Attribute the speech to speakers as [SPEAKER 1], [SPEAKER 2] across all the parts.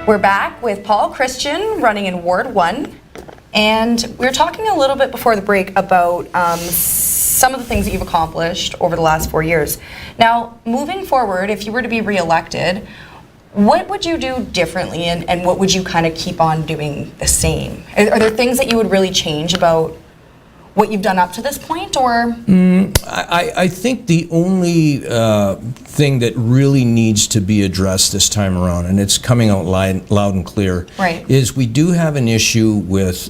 [SPEAKER 1] We're back with Paul Christian running in Ward 1, and we were talking a little bit before the break about some of the things that you've accomplished over the last 4 years. Now, moving forward, if you were to be re-elected, what would you do differently, and what would you kind of keep on doing the same? Are there things that you would really change about what you've done up to this point, or?
[SPEAKER 2] I think the only thing that really needs to be addressed this time around, and it's coming out loud and clear,
[SPEAKER 1] right,
[SPEAKER 2] is we do have an issue with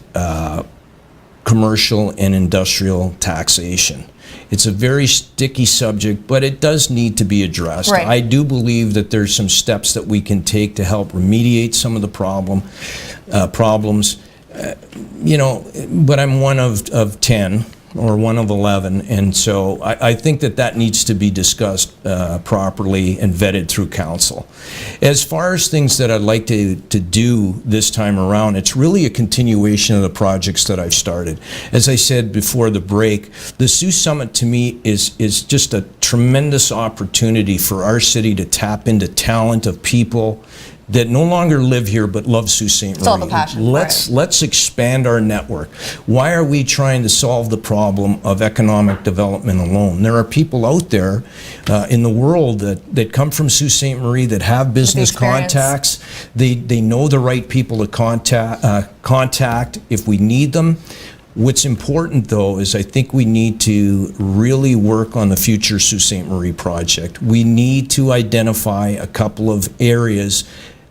[SPEAKER 2] commercial and industrial taxation. It's a very sticky subject, but it does need to be addressed.
[SPEAKER 1] Right.
[SPEAKER 2] I do believe that there's some steps that we can take to help remediate some of the problems. But I'm one of 10 or one of 11, and so I think that needs to be discussed properly and vetted through council. As far as things that I'd like to do this time around, it's really a continuation of the projects that I've started. As I said before the break, the Sault Summit to me is just a tremendous opportunity for our city to tap into talent of people that no longer live here but love Sault Ste. Marie.
[SPEAKER 1] All the passion.
[SPEAKER 2] Let's expand our network. Why are we trying to solve the problem of economic development alone? There are people out there in the world that come from Sault Ste. Marie that have business contacts. They know the right people to contact if we need them. What's important, though, is I think we need to really work on the future Sault Ste. Marie project. We need to identify a couple of areas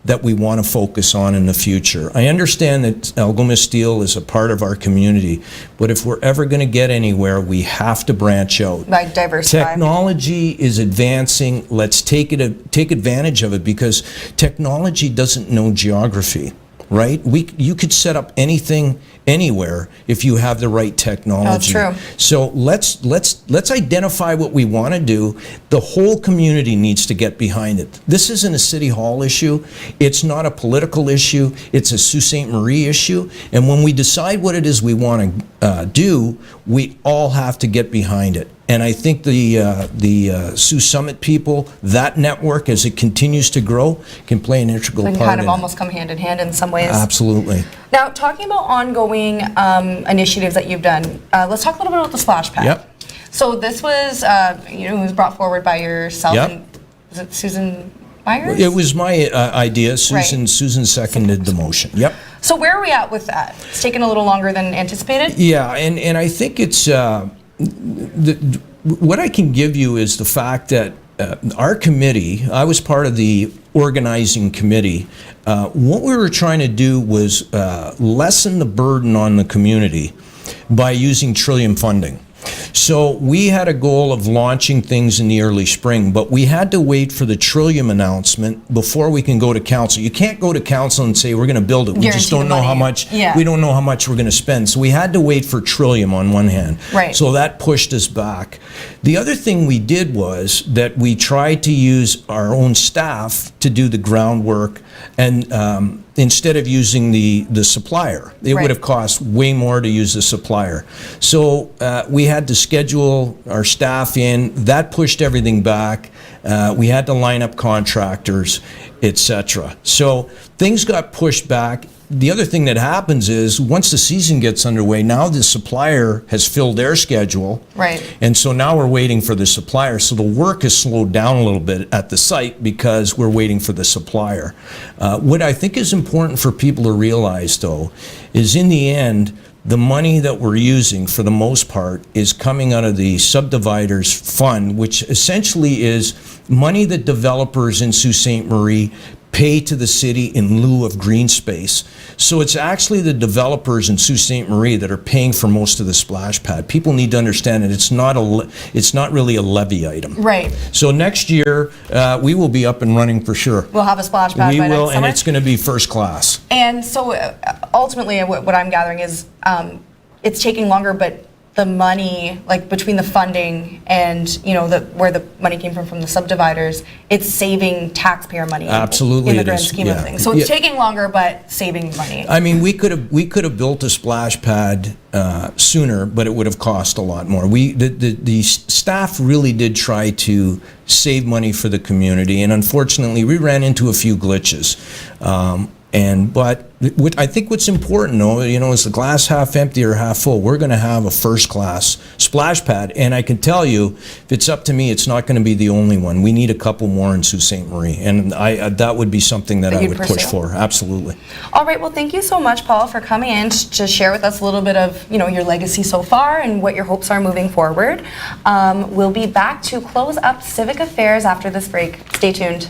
[SPEAKER 2] that we want to focus on in the future. I understand that Algoma Steel is a part of our community, but if we're ever going to get anywhere, we have to branch out.
[SPEAKER 1] Like diversify.
[SPEAKER 2] Technology is advancing. Let's take advantage of it, because technology doesn't know geography. Right? You could set up anything anywhere if you have the right technology.
[SPEAKER 1] That's true.
[SPEAKER 2] So let's identify what we want to do. The whole community needs to get behind it. This isn't a City Hall issue. It's not a political issue. It's a Sault Ste. Marie issue. And when we decide what it is we want to do, we all have to get behind it. And I think the Sault Summit people, that network, as it continues to grow, can play an integral part in it.
[SPEAKER 1] Kind of almost come hand in hand in some ways.
[SPEAKER 2] Absolutely.
[SPEAKER 1] Now, talking about ongoing initiatives that you've done, let's talk a little bit about the splash pad.
[SPEAKER 2] Yep.
[SPEAKER 1] So this was, it was brought forward by yourself.
[SPEAKER 2] Yep.
[SPEAKER 1] And was it Susan Myers?
[SPEAKER 2] It was my idea. Susan
[SPEAKER 1] Right.
[SPEAKER 2] Susan seconded the motion. Yep.
[SPEAKER 1] So where are we at with that? It's taken a little longer than anticipated?
[SPEAKER 2] Yeah, and I think it's what I can give you is the fact that our committee, I was part of the organizing committee. What we were trying to do was lessen the burden on the community by using Trillium funding. So we had a goal of launching things in the early spring, but we had to wait for the Trillium announcement before we can go to council. You can't go to council and say we're going to build it. We just don't know how much.
[SPEAKER 1] Yeah.
[SPEAKER 2] We don't know how much we're going to spend. So we had to wait for Trillium on one hand.
[SPEAKER 1] Right.
[SPEAKER 2] So that pushed us back. The other thing we did was that we tried to use our own staff to do the groundwork, and instead of using the supplier. It
[SPEAKER 1] Right.
[SPEAKER 2] would have cost way more to use the supplier. So we had to schedule our staff in. That pushed everything back. We had to line up contractors, etc. So things got pushed back. The other thing that happens is once the season gets underway, now the supplier has filled their schedule.
[SPEAKER 1] Right.
[SPEAKER 2] And so now we're waiting for the supplier. So the work has slowed down a little bit at the site because we're waiting for the supplier. What I think is important for people to realize, though, is in the end, the money that we're using, for the most part, is coming out of the subdividers fund, which essentially is money that developers in Sault Ste. Marie pay to the city in lieu of green space. So it's actually the developers in Sault Ste. Marie that are paying for most of the splash pad. People need to understand that it's not really a levy item.
[SPEAKER 1] Right.
[SPEAKER 2] So next year, we will be up and running for sure.
[SPEAKER 1] We'll have a splash pad
[SPEAKER 2] We
[SPEAKER 1] by
[SPEAKER 2] will,
[SPEAKER 1] next
[SPEAKER 2] and
[SPEAKER 1] summer?
[SPEAKER 2] it's going to be first class.
[SPEAKER 1] And so ultimately what I'm gathering is it's taking longer, but the money, like between the funding and where the money came from the subdividers, it's saving taxpayer money.
[SPEAKER 2] Absolutely,
[SPEAKER 1] in the
[SPEAKER 2] it
[SPEAKER 1] grand
[SPEAKER 2] is,
[SPEAKER 1] scheme
[SPEAKER 2] yeah.
[SPEAKER 1] of things. So it's taking longer, but saving money.
[SPEAKER 2] I mean, we could have built a splash pad sooner, but it would have cost a lot more. The staff really did try to save money for the community, and unfortunately, we ran into a few glitches. But what I think what's important, though, is the glass half empty or half full. We're going to have a first-class splash pad, and I can tell you, if it's up to me, it's not going to be the only one. We need a couple more in Sault Ste. Marie, and that would be something that I would push for. Absolutely.
[SPEAKER 1] All right. Well, thank you so much, Paul, for coming in to share with us a little bit of your legacy so far and what your hopes are moving forward. We'll be back to close up Civic Affairs after this break. Stay tuned.